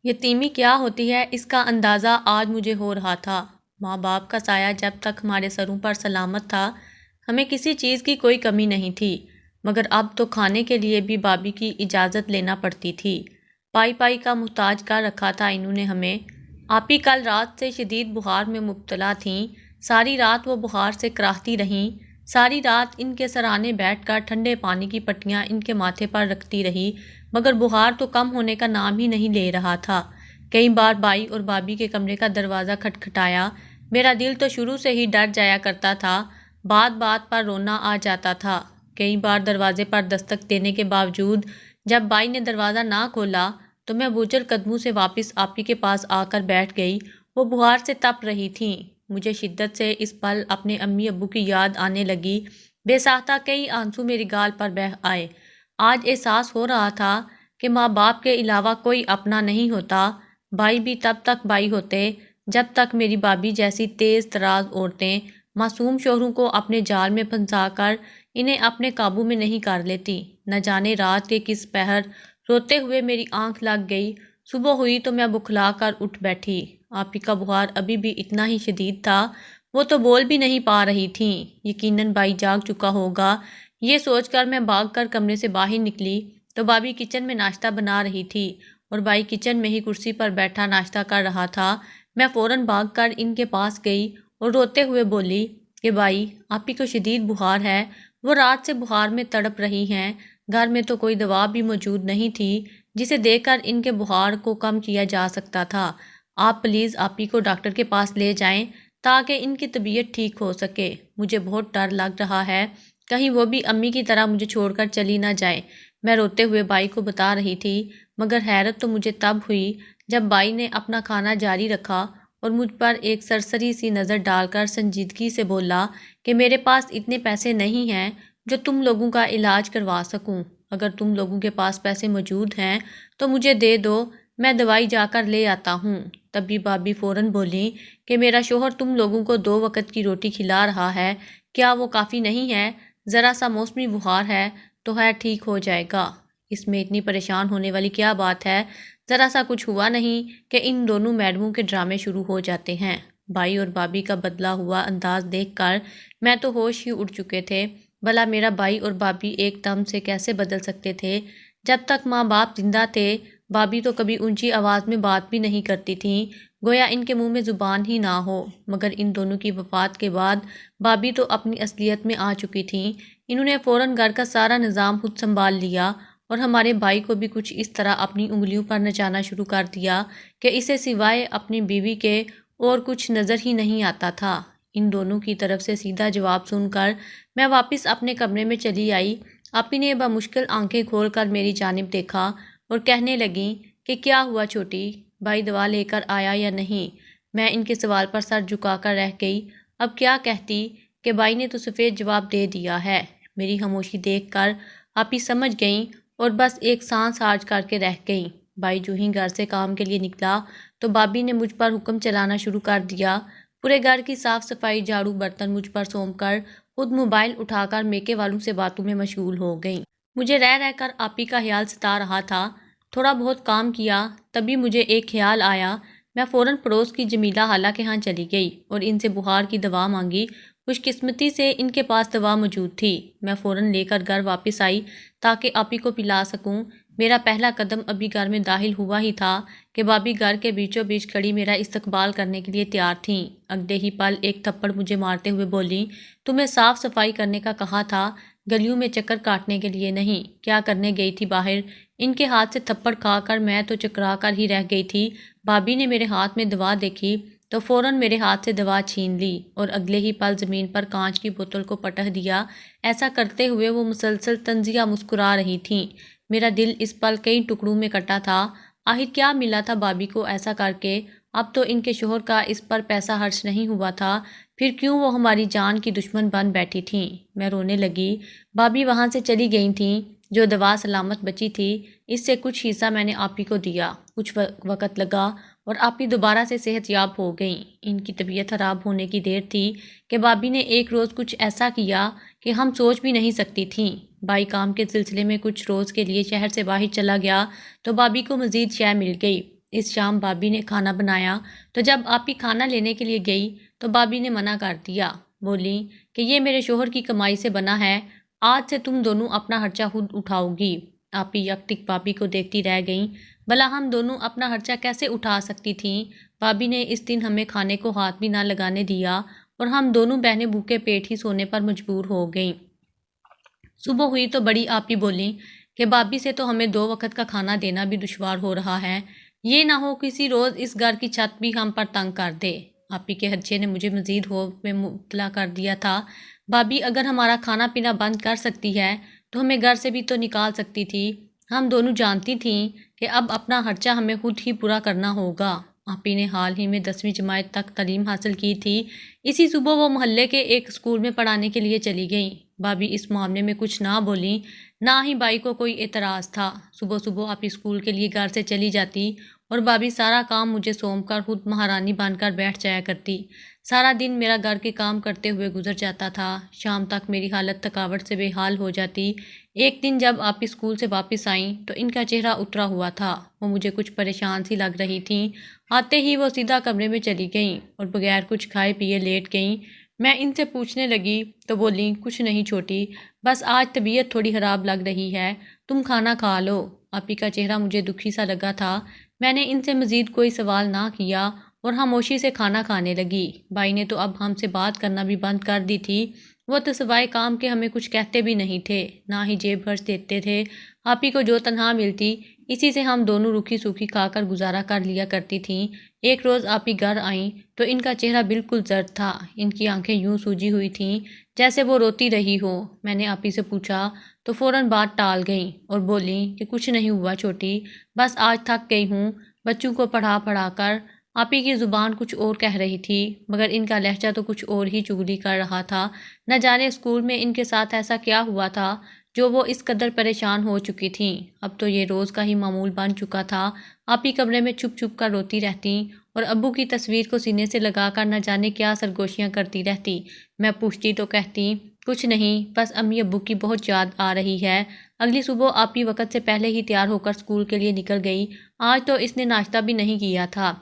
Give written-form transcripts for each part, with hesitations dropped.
یتیمی کیا ہوتی ہے اس کا اندازہ آج مجھے ہو رہا تھا۔ ماں باپ کا سایہ جب تک ہمارے سروں پر سلامت تھا ہمیں کسی چیز کی کوئی کمی نہیں تھی، مگر اب تو کھانے کے لیے بھی بابی کی اجازت لینا پڑتی تھی۔ پائی پائی کا محتاج کر رکھا تھا انہوں نے ہمیں۔ آپی کل رات سے شدید بخار میں مبتلا تھیں، ساری رات وہ بخار سے کراہتی رہیں، ساری رات ان کے سرانے بیٹھ کر ٹھنڈے پانی کی پٹیاں ان کے ماتھے پر رکھتی رہی، مگر بخار تو کم ہونے کا نام ہی نہیں لے رہا تھا۔ کئی بار بائی اور بابی کے کمرے کا دروازہ کھٹکھٹایا، میرا دل تو شروع سے ہی ڈر جایا کرتا تھا، بات بات پر رونا آ جاتا تھا۔ کئی بار دروازے پر دستک دینے کے باوجود جب بائی نے دروازہ نہ کھولا تو میں بوجھل قدموں سے واپس آپی کے پاس آ کر بیٹھ گئی۔ وہ بخار سے تپ رہی تھیں۔ مجھے شدت سے اس پل اپنے امی ابو کی یاد آنے لگی، بے ساختہ کئی آنسو میری گال پر بہہ آئے۔ آج احساس ہو رہا تھا کہ ماں باپ کے علاوہ کوئی اپنا نہیں ہوتا۔ بھائی بھی تب تک بھائی ہوتے جب تک میری بابی جیسی تیز تراز عورتیں معصوم شوہروں کو اپنے جال میں پھنسا کر انہیں اپنے قابو میں نہیں کر لیتی۔ نہ جانے رات کے کس پہر روتے ہوئے میری آنکھ لگ گئی، صبح ہوئی تو میں بکھلا کر اٹھ بیٹھی۔ آپی کا بخار ابھی بھی اتنا ہی شدید تھا، وہ تو بول بھی نہیں پا رہی تھیں۔ یقیناً بھائی جاگ چکا ہوگا، یہ سوچ کر میں بھاگ کر کمرے سے باہر نکلی تو بابی کچن میں ناشتہ بنا رہی تھی اور بھائی کچن میں ہی کرسی پر بیٹھا ناشتہ کر رہا تھا۔ میں فوراً بھاگ کر ان کے پاس گئی اور روتے ہوئے بولی کہ بھائی، آپی کو شدید بخار ہے، وہ رات سے بخار میں تڑپ رہی ہیں، گھر میں تو کوئی دوا بھی موجود نہیں تھی جسے دے کر ان کے بخار کو کم کیا جا سکتا تھا۔ آپ پلیز آپی کو ڈاکٹر کے پاس لے جائیں تاکہ ان کی طبیعت ٹھیک ہو سکے۔ مجھے بہت ڈر لگ رہا ہے، کہیں وہ بھی امی کی طرح مجھے چھوڑ کر چلی نہ جائیں۔ میں روتے ہوئے بائی کو بتا رہی تھی، مگر حیرت تو مجھے تب ہوئی جب بائی نے اپنا کھانا جاری رکھا اور مجھ پر ایک سرسری سی نظر ڈال کر سنجیدگی سے بولا کہ میرے پاس اتنے پیسے نہیں ہیں جو تم لوگوں کا علاج کروا سکوں۔ اگر تم لوگوں کے پاس پیسے موجود ہیں تو مجھے دے دو، میں دوائی جا کر لے آتا ہوں۔ تبھی بابی فوراً بولی کہ میرا شوہر تم لوگوں کو 2 وقت کی روٹی کھلا رہا ہے، کیا وہ کافی نہیں ہے؟ ذرا سا موسمی بخار ہے تو خیر ٹھیک ہو جائے گا، اس میں اتنی پریشان ہونے والی کیا بات ہے؟ ذرا سا کچھ ہوا نہیں کہ ان دونوں میڈموں کے ڈرامے شروع ہو جاتے ہیں۔ بھائی اور بابی کا بدلا ہوا انداز دیکھ کر میں تو ہوش ہی اڑ چکے تھے۔ بھلا میرا بھائی اور بابی ایک دم سے کیسے بدل سکتے تھے؟ جب تک ماں باپ زندہ تھے بابی تو کبھی اونچی آواز میں بات بھی نہیں کرتی تھیں، گویا ان کے منہ میں زبان ہی نہ ہو، مگر ان دونوں کی وفات کے بعد بابی تو اپنی اصلیت میں آ چکی تھیں۔ انہوں نے فوراً گھر کا سارا نظام خود سنبھال لیا اور ہمارے بھائی کو بھی کچھ اس طرح اپنی انگلیوں پر نچانا شروع کر دیا کہ اسے سوائے اپنی بیوی کے اور کچھ نظر ہی نہیں آتا تھا۔ ان دونوں کی طرف سے سیدھا جواب سن کر میں واپس اپنے کمرے میں چلی آئی۔ آپی نے بمشکل آنکھیں کھول کر میری جانب دیکھا اور کہنے لگیں کہ کیا ہوا چھوٹی، بھائی دوا لے کر آیا یا نہیں؟ میں ان کے سوال پر سر جھکا کر رہ گئی۔ اب کیا کہتی کہ بھائی نے تو سفید جواب دے دیا ہے۔ میری خاموشی دیکھ کر آپی سمجھ گئیں اور بس ایک سانس خارج کر کے رہ گئیں۔ بھائی جو ہی گھر سے کام کے لیے نکلا تو بابی نے مجھ پر حکم چلانا شروع کر دیا۔ پورے گھر کی صاف صفائی، جھاڑو، برتن مجھ پر سونپ کر خود موبائل اٹھا کر میکے والوں سے باتوں میں مشغول ہو گئیں۔ مجھے رہ رہ کر آپی کا خیال ستا رہا تھا۔ تھوڑا بہت کام کیا، تبھی مجھے ایک خیال آیا۔ میں فوراً پڑوس کی جمیلہ خالہ کے ہاں چلی گئی اور ان سے بخار کی دوا مانگی۔ خوش قسمتی سے ان کے پاس دوا موجود تھی۔ میں فوراً لے کر گھر واپس آئی تاکہ آپی کو پلا سکوں۔ میرا پہلا قدم ابھی گھر میں داخل ہوا ہی تھا کہ بابی گھر کے بیچوں بیچ کھڑی میرا استقبال کرنے کے لیے تیار تھیں۔ اگلے ہی پل ایک تھپڑ مجھے مارتے ہوئے بولیں، تمہیں صاف صفائی کرنے کا کہا تھا، گلیوں میں چکر کاٹنے کے لیے نہیں، کیا کرنے گئی تھی باہر؟ ان کے ہاتھ سے تھپڑ کھا کر میں تو چکرا کر ہی رہ گئی تھی۔ بابی نے میرے ہاتھ میں دوا دیکھی تو فوراً میرے ہاتھ سے دوا چھین لی اور اگلے ہی پل زمین پر کانچ کی بوتل کو پٹخ دیا۔ ایسا کرتے ہوئے وہ مسلسل طنزیہ مسکرا رہی تھیں۔ میرا دل اس پل کئی ٹکڑوں میں کٹا تھا۔ آخر کیا ملا تھا بابی کو ایسا کر کے؟ اب تو ان کے شوہر کا اس پر پیسہ خرچ نہیں ہوا تھا، پھر کیوں وہ ہماری جان کی دشمن بن بیٹھی تھیں؟ میں رونے لگی۔ بابی وہاں سے چلی گئی تھیں، جو دوا سلامت بچی تھی اس سے کچھ حصہ میں نے آپی کو دیا۔ کچھ وقت لگا اور آپی دوبارہ سے صحت یاب ہو گئیں۔ ان کی طبیعت خراب ہونے کی دیر تھی کہ بابی نے ایک روز کچھ ایسا کیا کہ ہم سوچ بھی نہیں سکتی تھیں۔ بھائی کام کے سلسلے میں کچھ روز کے لیے شہر سے باہر چلا گیا تو بابی کو مزید شے مل گئی۔ اس شام بابی نے کھانا بنایا تو جب آپی کھانا لینے کے لیے گئی تو بابی نے منع کر دیا، بولی کہ یہ میرے شوہر کی کمائی سے بنا ہے، آج سے تم دونوں اپنا خرچہ خود اٹھاؤ گی۔ آپی یکٹک بابی کو دیکھتی رہ گئیں، بھلا ہم دونوں اپنا خرچہ کیسے اٹھا سکتی تھیں؟ بابی نے اس دن ہمیں کھانے کو ہاتھ بھی نہ لگانے دیا اور ہم دونوں بہنیں بھوکے پیٹ ہی سونے پر مجبور ہو گئیں۔ صبح ہوئی تو بڑی آپی بولیں کہ بابی سے تو ہمیں 2 وقت کا کھانا دینا بھی دشوار ہو رہا ہے، یہ نہ ہو کسی روز اس گھر کی چھت بھی ہم پر تنگ کر دے۔ آپی کے خدشے نے مجھے مزید خوف میں مبتلا کر دیا تھا۔ بابی اگر ہمارا کھانا پینا بند کر سکتی ہے تو ہمیں گھر سے بھی تو نکال سکتی تھی۔ ہم دونوں جانتی تھیں کہ اب اپنا خرچہ ہمیں خود ہی پورا کرنا ہوگا۔ آپی نے حال ہی میں 10ویں جماعت تک تعلیم حاصل کی تھی۔ اسی صبح وہ محلے کے ایک اسکول میں پڑھانے کے لیے چلی گئیں۔ بابی اس معاملے میں کچھ نہ بولیں، نہ ہی بائی کو کوئی اعتراض تھا۔ صبح صبح آپی اسکول کے لیے گھر سے چلی جاتی اور بابی سارا کام مجھے سونپ کر خود مہارانی بن کر بیٹھ جایا کرتی۔ سارا دن میرا گھر کے کام کرتے ہوئے گزر جاتا تھا۔ شام تک میری حالت تھکاوٹ سے بے حال ہو جاتی۔ ایک دن جب آپی اسکول سے واپس آئیں تو ان کا چہرہ اترا ہوا تھا، وہ مجھے کچھ پریشان سی لگ رہی تھیں۔ آتے ہی وہ سیدھا کمرے میں چلی گئیں اور بغیر کچھ کھائے پیے لیٹ گئیں۔ میں ان سے پوچھنے لگی تو بولیں، کچھ نہیں چھوٹی، بس آج طبیعت تھوڑی خراب لگ رہی ہے، تم کھانا کھا لو۔ آپی کا چہرہ مجھے دکھی سا لگا تھا۔ میں نے ان سے مزید کوئی سوال نہ کیا اور خاموشی سے کھانا کھانے لگی۔ بھائی نے تو اب ہم سے بات کرنا بھی بند کر دی تھی، وہ تو سوائے کام کے ہمیں کچھ کہتے بھی نہیں تھے، نہ ہی جیب خرچ دیتے تھے۔ آپی کو جو تنخواہ ملتی اسی سے ہم دونوں روکھی سوکھی کھا کر گزارا کر لیا کرتی تھیں۔ ایک روز آپی گھر آئیں تو ان کا چہرہ بالکل زرد تھا، ان کی آنکھیں یوں سوجی ہوئی تھیں جیسے وہ روتی رہی ہو۔ میں نے آپی سے پوچھا تو فوراً بات ٹال گئیں اور بولیں کہ کچھ نہیں ہوا چھوٹی، بس آج تھک گئی ہوں بچوں کو پڑھا پڑھا کر۔ آپی کی زبان کچھ اور کہہ رہی تھی مگر ان کا لہجہ تو کچھ اور ہی چغلی کر رہا تھا۔ نہ جانے اسکول میں ان کے ساتھ ایسا کیا ہوا تھا جو وہ اس قدر پریشان ہو چکی تھیں۔ اب تو یہ روز کا ہی معمول بن چکا تھا۔ آپی کمرے میں چھپ چھپ کر روتی رہتی اور ابو کی تصویر کو سینے سے لگا کر نہ جانے کیا سرگوشیاں کرتی رہتی۔ میں پوچھتی تو کہتی کچھ نہیں، بس امی ابو کی بہت یاد آ رہی ہے۔ اگلی صبح آپی وقت سے پہلے ہی تیار ہو کر اسکول کے لیے نکل گئی۔ آج تو اس نے ناشتہ بھی نہیں کیا تھا۔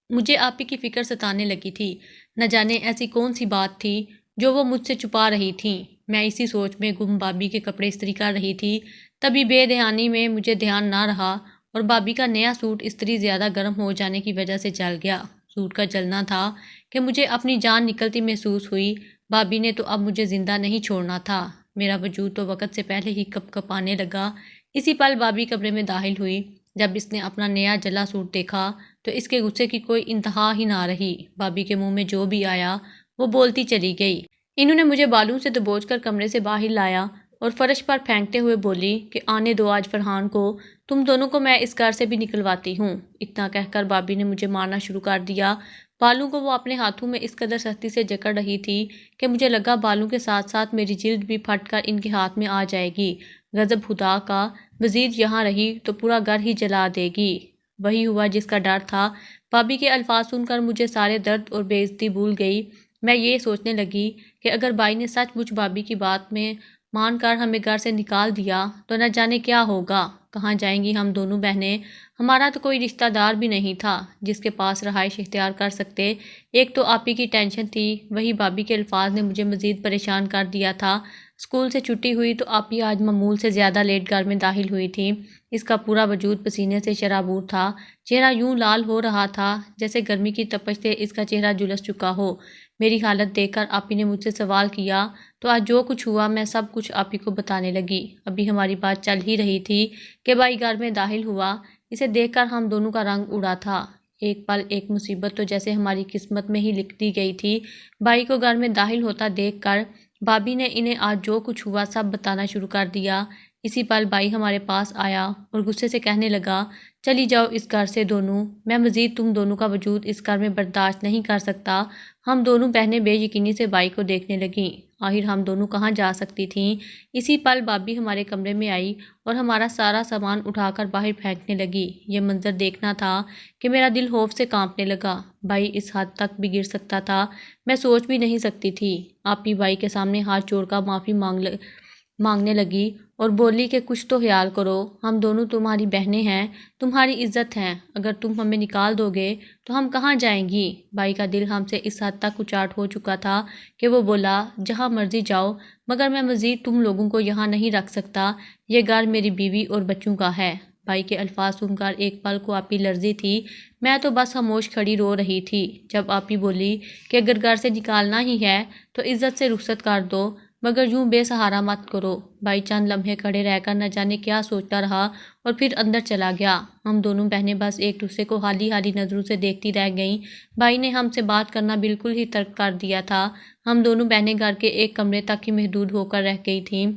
مجھے آپی کی فکر ستانے لگی تھی، نہ جانے ایسی کون سی بات تھی جو وہ مجھ سے چھپا رہی تھیں۔ میں اسی سوچ میں گم بابی کے کپڑے استری کر رہی تھی، تبھی بے دھیانی میں مجھے دھیان نہ رہا اور بابی کا نیا سوٹ استری زیادہ گرم ہو جانے کی وجہ سے جل گیا۔ سوٹ کا جلنا تھا کہ مجھے اپنی جان نکلتی محسوس ہوئی۔ بابی نے تو اب مجھے زندہ نہیں چھوڑنا تھا۔ میرا وجود تو وقت سے پہلے ہی کپ کپانے لگا۔ اسی پل بابی کمرے میں داخل ہوئی۔ جب اس نے اپنا نیا جلا سوٹ دیکھا تو اس کے غصے کی کوئی انتہا ہی نہ رہی۔ بابی کے منہ میں جو بھی آیا وہ بولتی چلی گئی۔ انہوں نے مجھے بالوں سے دبوچ کر کمرے سے باہر لایا اور فرش پر پھینکتے ہوئے بولی کہ آنے دو آج فرحان کو، تم دونوں کو میں اس گھر سے بھی نکلواتی ہوں۔ اتنا کہہ کر بابی نے مجھے مارنا شروع کر دیا۔ بالوں کو وہ اپنے ہاتھوں میں اس قدر سختی سے جکڑ رہی تھی کہ مجھے لگا بالوں کے ساتھ ساتھ میری جلد بھی پھٹ کر ان کے ہاتھ میں آ جائے گی۔ غضب خدا کا، مزید یہاں رہی تو پورا گھر ہی جلا دے گی۔ وہی ہوا جس کا ڈر تھا۔ بابی کے الفاظ سن کر مجھے سارے درد اور بے عزتی بھول گئی۔ میں یہ سوچنے لگی کہ اگر بائی نے سچ مچ بابی کی بات میں مان کر ہمیں گھر سے نکال دیا تو نہ جانے کیا ہوگا، کہاں جائیں گی ہم دونوں بہنیں۔ ہمارا تو کوئی رشتہ دار بھی نہیں تھا جس کے پاس رہائش اختیار کر سکتے۔ ایک تو آپی کی ٹینشن تھی، وہی بابی کے الفاظ نے مجھے مزید پریشان کر دیا تھا۔ اسکول سے چھٹی ہوئی تو آپی آج معمول سے زیادہ لیٹ گھر میں داخل ہوئی تھی۔ اس کا پورا وجود پسینے سے شرابور تھا، چہرہ یوں لال ہو رہا تھا جیسے گرمی کی تپش سے اس کا چہرہ جھلس چکا ہو۔ میری حالت دیکھ کر آپی نے مجھ سے سوال کیا تو آج جو کچھ ہوا میں سب کچھ آپی کو بتانے لگی۔ ابھی ہماری بات چل ہی رہی تھی کہ بھائی گھر میں داخل ہوا۔ اسے دیکھ کر ہم دونوں کا رنگ اڑا تھا۔ ایک پل ایک مصیبت تو جیسے ہماری قسمت میں ہی لکھ دی گئی تھی۔ بھائی کو گھر میں داخل ہوتا دیکھ کر بابی نے انہیں آج جو کچھ ہوا سب بتانا شروع کر دیا۔ اسی پل بھائی ہمارے پاس آیا اور غصے سے کہنے لگا، چلی جاؤ اس گھر سے دونوں، میں مزید تم دونوں کا وجود اس گھر میں برداشت نہیں کر سکتا۔ ہم دونوں بہنیں بے یقینی سے بھائی کو دیکھنے لگیں۔ آخر ہم دونوں کہاں جا سکتی تھیں؟ اسی پل بابی ہمارے کمرے میں آئی اور ہمارا سارا سامان اٹھا کر باہر پھینکنے لگی۔ یہ منظر دیکھنا تھا کہ میرا دل خوف سے کانپنے لگا۔ بھائی اس حد تک بھی گر سکتا تھا میں سوچ بھی نہیں سکتی تھی۔ آپی بھائی کے سامنے ہاتھ جوڑ کر معافی مانگنے لگی اور بولی کہ کچھ تو خیال کرو، ہم دونوں تمہاری بہنیں ہیں، تمہاری عزت ہیں، اگر تم ہمیں نکال دو گے تو ہم کہاں جائیں گی؟ بھائی کا دل ہم سے اس حد تک اچاٹ ہو چکا تھا کہ وہ بولا، جہاں مرضی جاؤ، مگر میں مزید تم لوگوں کو یہاں نہیں رکھ سکتا، یہ گھر میری بیوی اور بچوں کا ہے۔ بھائی کے الفاظ سن کر ایک پل کو آپی لرزی تھی، میں تو بس خاموش کھڑی رو رہی تھی۔ جب آپی بولی کہ اگر گھر سے نکالنا ہی ہے تو عزت سے رخصت کر دو، مگر یوں بے سہارا مت کرو۔ بھائی چند لمحے کھڑے رہ کر نہ جانے کیا سوچتا رہا اور پھر اندر چلا گیا۔ ہم دونوں بہنیں بس ایک دوسرے کو حالی حالی نظروں سے دیکھتی رہ گئیں۔ بھائی نے ہم سے بات کرنا بالکل ہی ترک کر دیا تھا۔ ہم دونوں بہنیں گھر کے ایک کمرے تک ہی محدود ہو کر رہ گئی تھیں۔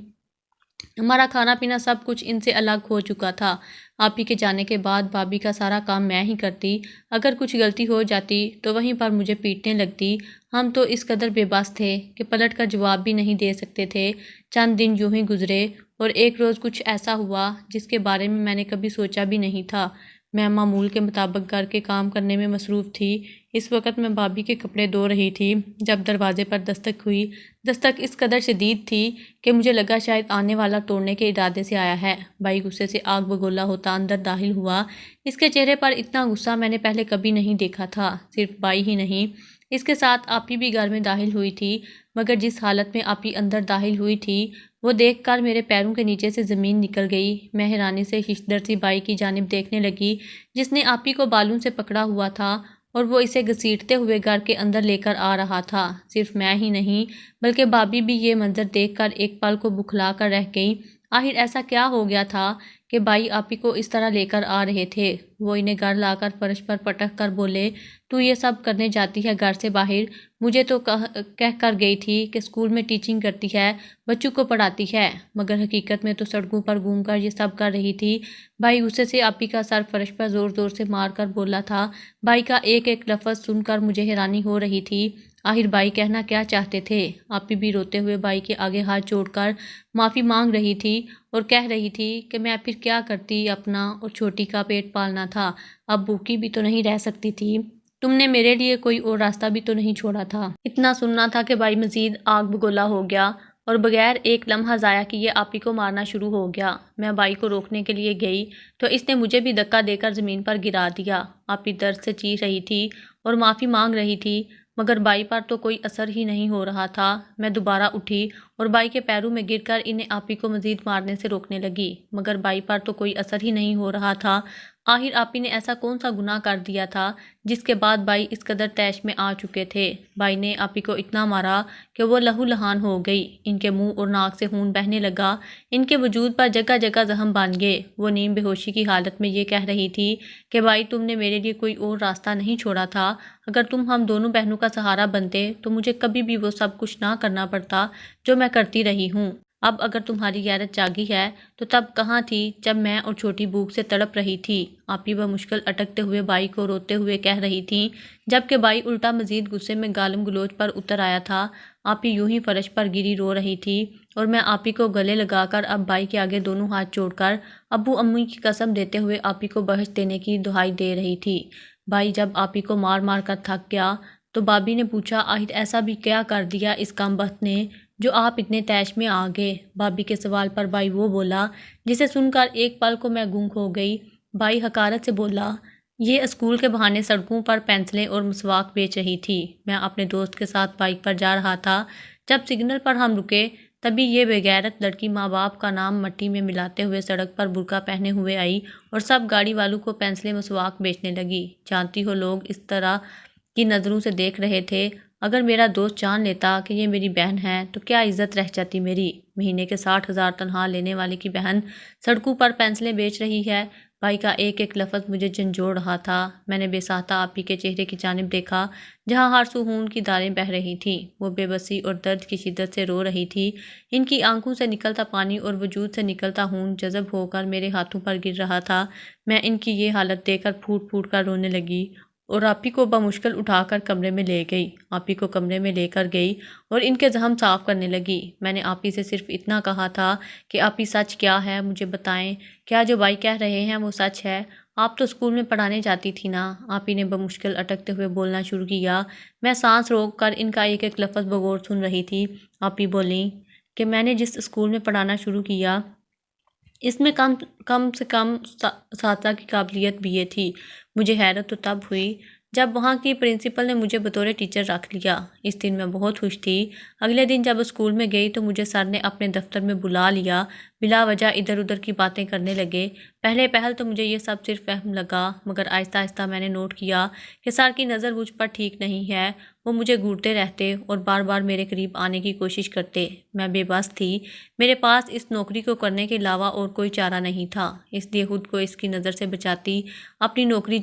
ہمارا کھانا پینا سب کچھ ان سے الگ ہو چکا تھا۔ آپی کے جانے کے بعد بھابھی کا سارا کام میں ہی کرتی، اگر کچھ غلطی ہو جاتی تو وہیں پر مجھے پیٹنے لگتی۔ ہم تو اس قدر بے بس تھے کہ پلٹ کر جواب بھی نہیں دے سکتے تھے۔ چند دن یوں ہی گزرے اور ایک روز کچھ ایسا ہوا جس کے بارے میں نے کبھی سوچا بھی نہیں تھا۔ میں معمول کے مطابق گھر کے کام کرنے میں مصروف تھی۔ اس وقت میں بھابھی کے کپڑے دھو رہی تھی جب دروازے پر دستک ہوئی۔ دستک اس قدر شدید تھی کہ مجھے لگا شاید آنے والا توڑنے کے ارادے سے آیا ہے۔ بھائی غصے سے آگ بگولا ہوتا اندر داخل ہوا۔ اس کے چہرے پر اتنا غصہ میں نے پہلے کبھی نہیں دیکھا تھا۔ صرف بھائی ہی نہیں، اس کے ساتھ آپی بھی گھر میں داخل ہوئی تھی، مگر جس حالت میں آپی اندر داخل ہوئی تھی وہ دیکھ کر میرے پیروں کے نیچے سے زمین نکل گئی۔ میں حیرانی سے ششدر سی بھائی کی جانب دیکھنے لگی جس نے آپی کو بالوں سے پکڑا ہوا تھا اور وہ اسے گھسیٹتے ہوئے گھر کے اندر لے کر آ رہا تھا۔ صرف میں ہی نہیں بلکہ بھابھی بھی یہ منظر دیکھ کر ایک پل کو بکھلا کر رہ گئی۔ آخر ایسا کیا ہو گیا تھا کہ بھائی آپی کو اس طرح لے کر آ رہے تھے؟ وہ انہیں گھر لا کر فرش پر پٹک کر بولے، تو یہ سب کرنے جاتی ہے گھر سے باہر؟ مجھے تو کہہ کر گئی تھی کہ اسکول میں ٹیچنگ کرتی ہے، بچوں کو پڑھاتی ہے، مگر حقیقت میں تو سڑکوں پر گھوم کر یہ سب کر رہی تھی۔ بھائی غصے سے آپی کا سر فرش پر زور زور سے مار کر بولا تھا۔ بھائی کا ایک ایک لفظ سن کر مجھے حیرانی ہو رہی تھی۔ آخر بھائی کہنا کیا چاہتے تھے؟ آپی بھی روتے ہوئے بھائی کے آگے ہاتھ جوڑ کر معافی مانگ رہی تھی اور کہہ رہی تھی کہ میں پھر کیا کرتی، اپنا اور چھوٹی کا پیٹ پالنا تھا، اب بھوکی بھی تو نہیں رہ سکتی تھی، تم نے میرے لیے کوئی اور راستہ بھی تو نہیں چھوڑا تھا۔ اتنا سننا تھا کہ بھائی مزید آگ بگولا ہو گیا اور بغیر ایک لمحہ ضائع کیے آپی کو مارنا شروع ہو گیا۔ میں بھائی کو روکنے کے لیے گئی تو اس نے مجھے بھی دھکا دے کر زمین پر گرا دیا۔ آپی درد سے چیخ رہی تھی اور معافی مانگ رہی تھی، مگر بھائی پر تو کوئی اثر ہی نہیں ہو رہا تھا۔ میں دوبارہ اٹھی اور بھائی کے پیروں میں گر کر انہیں آپی کو مزید مارنے سے روکنے لگی، مگر بھائی پر تو کوئی اثر ہی نہیں ہو رہا تھا۔ آخر آپی نے ایسا کون سا گناہ کر دیا تھا جس کے بعد بھائی اس قدر طیش میں آ چکے تھے؟ بھائی نے آپی کو اتنا مارا کہ وہ لہو لہان ہو گئی، ان کے منہ اور ناک سے خون بہنے لگا، ان کے وجود پر جگہ جگہ زخم بن گئے۔ وہ نیم بے ہوشی کی حالت میں یہ کہہ رہی تھی کہ بھائی تم نے میرے لیے کوئی اور راستہ نہیں چھوڑا تھا، اگر تم ہم دونوں بہنوں کا سہارا بنتے تو مجھے کبھی بھی وہ سب کچھ نہ کرنا پڑتا جو میں کرتی رہی ہوں۔ اب اگر تمہاری غیرت جاگی ہے تو تب کہاں تھی جب میں اور چھوٹی بھوک سے تڑپ رہی تھی؟ آپی بمشکل اٹکتے ہوئے بھائی کو روتے ہوئے کہہ رہی تھیں، جبکہ بھائی الٹا مزید غصے میں گالم گلوچ پر اتر آیا تھا۔ آپی یوں ہی فرش پر گری رو رہی تھی اور میں آپی کو گلے لگا کر اب بھائی کے آگے دونوں ہاتھ جوڑ کر ابو امی کی قسم دیتے ہوئے آپی کو بخش دینے کی دہائی دے رہی تھی۔ بھائی جب آپی کو مار مار کر تھک گیا تو بھابھی نے پوچھا، آخر ایسا بھی کیا کر دیا اس کم بخت نے جو آپ اتنے طیش میں آ گئے؟ بھابھی کے سوال پر بھائی وہ بولا جسے سن کر ایک پل کو میں گنگ ہو گئی۔ بھائی حقارت سے بولا، یہ اسکول کے بہانے سڑکوں پر پینسلیں اور مسواک بیچ رہی تھی، میں اپنے دوست کے ساتھ بائک پر جا رہا تھا، جب سگنل پر ہم رکے تبھی یہ بے غیرت لڑکی ماں باپ کا نام مٹی میں ملاتے ہوئے سڑک پر برقع پہنے ہوئے آئی اور سب گاڑی والوں کو پینسلیں مسواک بیچنے لگی۔ جانتی ہو لوگ اس طرح کی نظروں سے دیکھ رہے تھے، اگر میرا دوست جان لیتا کہ یہ میری بہن ہے تو کیا عزت رہ جاتی میری؟ مہینے کے 60,000 تنخواہ لینے والے کی بہن سڑکوں پر پینسلیں بیچ رہی ہے۔ بھائی کا ایک ایک لفظ مجھے جھنجھوڑ رہا تھا۔ میں نے بے ساختہ آپی کے چہرے کی جانب دیکھا جہاں ہر سو خون کی دھاریں بہہ رہی تھیں۔ وہ بے بسی اور درد کی شدت سے رو رہی تھی، ان کی آنکھوں سے نکلتا پانی اور وجود سے نکلتا خون جذب ہو کر میرے ہاتھوں پر گر رہا تھا۔ میں ان کی یہ حالت دیکھ کر پھوٹ پھوٹ کر رونے لگی اور آپی کو بمشکل اٹھا کر کمرے میں لے گئی۔ آپی کو کمرے میں لے کر گئی اور ان کے زخم صاف کرنے لگی۔ میں نے آپی سے صرف اتنا کہا تھا کہ آپی سچ کیا ہے مجھے بتائیں، کیا جو بھائی کہہ رہے ہیں وہ سچ ہے؟ آپ تو اسکول میں پڑھانے جاتی تھی نا؟ آپی نے بمشکل اٹکتے ہوئے بولنا شروع کیا۔ میں سانس روک کر ان کا ایک ایک لفظ بغور سن رہی تھی۔ آپی بولیں کہ میں نے جس اسکول میں پڑھانا شروع کیا اس میں کم سے کم اساتذہ کی قابلیت بھی یہ تھی۔ مجھے حیرت تو تب ہوئی جب وہاں کی پرنسپل نے مجھے بطور ٹیچر رکھ لیا۔ اس دن میں بہت خوش تھی۔ اگلے دن جب اسکول میں گئی تو مجھے سر نے اپنے دفتر میں بلا لیا۔ بلا وجہ ادھر ادھر کی باتیں کرنے لگے۔ پہلے پہل تو مجھے یہ سب صرف فہم لگا، مگر آہستہ آہستہ میں نے نوٹ کیا کہ سر کی نظر مجھ پر ٹھیک نہیں ہے۔ وہ مجھے گھورتے رہتے اور بار بار میرے قریب آنے کی کوشش کرتے۔ میں بے بس تھی۔ میرے پاس اس نوکری کو کرنے کے علاوہ اور کوئی چارہ نہیں تھا، اس لیے خود کو اس کی نظر سے بچاتی اپنی نوکری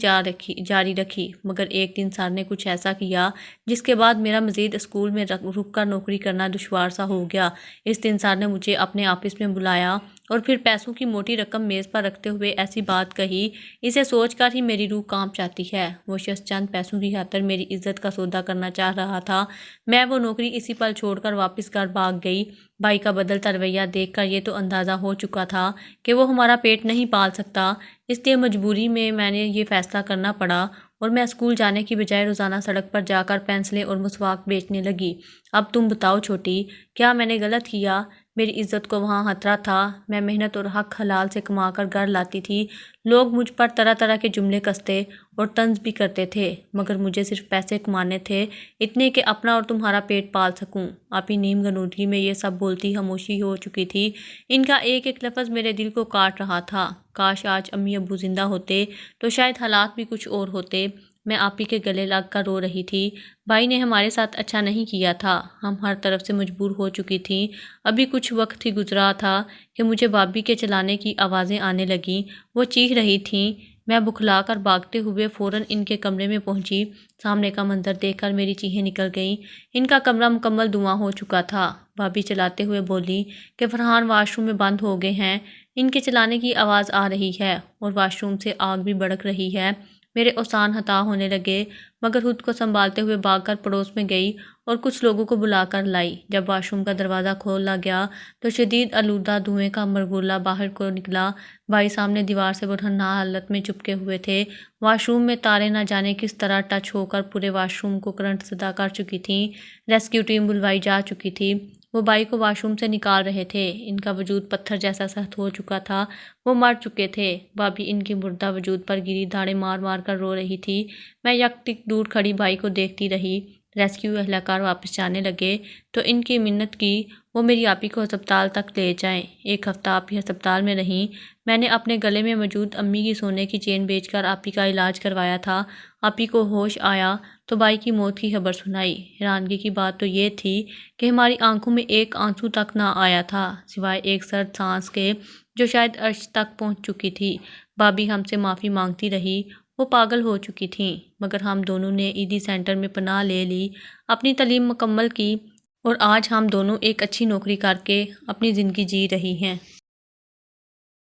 جاری رکھی۔ مگر ایک دن سر نے کچھ ایسا کیا جس کے بعد میرا مزید اسکول میں رک کر نوکری کرنا دشوار سا ہو گیا۔ اس دن سر نے مجھے اپنے آفس میں بلایا اور پھر پیسوں کی موٹی رقم میز پر رکھتے ہوئے ایسی بات کہی، اسے سوچ کر ہی میری روح کانپ جاتی ہے۔ وہ شخص چند پیسوں کی خاطر میری عزت کا سودا کرنا چاہ رہا تھا۔ میں وہ نوکری اسی پل چھوڑ کر واپس گھر بھاگ گئی۔ بھائی کا بدلتا رویہ دیکھ کر یہ تو اندازہ ہو چکا تھا کہ وہ ہمارا پیٹ نہیں پال سکتا، اس لیے مجبوری میں نے یہ فیصلہ کرنا پڑا اور میں اسکول جانے کی بجائے روزانہ سڑک پر جا کر پینسلیں اور مسواک بیچنے لگی۔ اب تم بتاؤ چھوٹی، کیا میں نے غلط کیا؟ میری عزت کو وہاں خطرہ تھا۔ میں محنت اور حق حلال سے کما کر گھر لاتی تھی۔ لوگ مجھ پر طرح طرح کے جملے کستے اور طنز بھی کرتے تھے، مگر مجھے صرف پیسے کمانے تھے، اتنے کہ اپنا اور تمہارا پیٹ پال سکوں۔ اپنی نیم غنودگی میں یہ سب بولتی خاموشی ہو چکی تھی۔ ان کا ایک ایک لفظ میرے دل کو کاٹ رہا تھا۔ کاش آج امی ابو زندہ ہوتے تو شاید حالات بھی کچھ اور ہوتے۔ میں آپی کے گلے لگ کر رو رہی تھی۔ بھائی نے ہمارے ساتھ اچھا نہیں کیا تھا، ہم ہر طرف سے مجبور ہو چکی تھیں۔ ابھی کچھ وقت ہی گزرا تھا کہ مجھے بابی کے چلانے کی آوازیں آنے لگیں۔ وہ چیخ رہی تھیں۔ میں بکھلا کر بھاگتے ہوئے فوراً ان کے کمرے میں پہنچی۔ سامنے کا منظر دیکھ کر میری چیخیں نکل گئیں۔ ان کا کمرہ مکمل دھواں ہو چکا تھا۔ بھابی چلاتے ہوئے بولی کہ فرحان واش روم میں بند ہو گئے ہیں، ان کے چلانے کی آواز آ رہی ہے اور واش روم سے آگ بھی بھڑک رہی ہے۔ میرے اوسان ہتا ہونے لگے، مگر خود کو سنبھالتے ہوئے بھاگ کر پڑوس میں گئی اور کچھ لوگوں کو بلا کر لائی۔ جب واش روم کا دروازہ کھولا گیا تو شدید آلودہ دھوئیں کا مرغولا باہر کو نکلا۔ بھائی سامنے دیوار سے برہنہ حالت میں چپکے ہوئے تھے۔ واش روم میں تاریں نہ جانے کس طرح ٹچ ہو کر پورے واش روم کو کرنٹ زدہ کر چکی تھیں۔ ریسکیو ٹیم بلوائی جا چکی تھی۔ وہ بھائی کو واش روم سے نکال رہے تھے۔ ان کا وجود پتھر جیسا سخت ہو چکا تھا، وہ مر چکے تھے۔ بھابی ان کے مردہ وجود پر گری دھاڑے مار مار کر رو رہی تھی۔ میں یک ٹک دور کھڑی بھائی کو دیکھتی رہی۔ ریسکیو اہلکار واپس جانے لگے تو ان کی منت کی وہ میری آپی کو ہسپتال تک لے جائیں۔ ایک ہفتہ آپی ہسپتال میں رہیں۔ میں نے اپنے گلے میں موجود امی کی سونے کی چین بیچ کر آپی کا علاج کروایا تھا۔ آپی کو ہوش آیا تو بھائی کی موت کی خبر سنائی۔ حیرانگی کی بات تو یہ تھی کہ ہماری آنکھوں میں ایک آنسو تک نہ آیا تھا، سوائے ایک سرد سانس کے جو شاید عرش تک پہنچ چکی تھی۔ بھابی ہم سے معافی مانگتی رہی، وہ پاگل ہو چکی تھیں، مگر ہم دونوں نے ایدی سینٹر میں پناہ لے لی، اپنی تعلیم مکمل کی اور آج ہم دونوں ایک اچھی نوکری کر کے اپنی زندگی جی رہی ہیں۔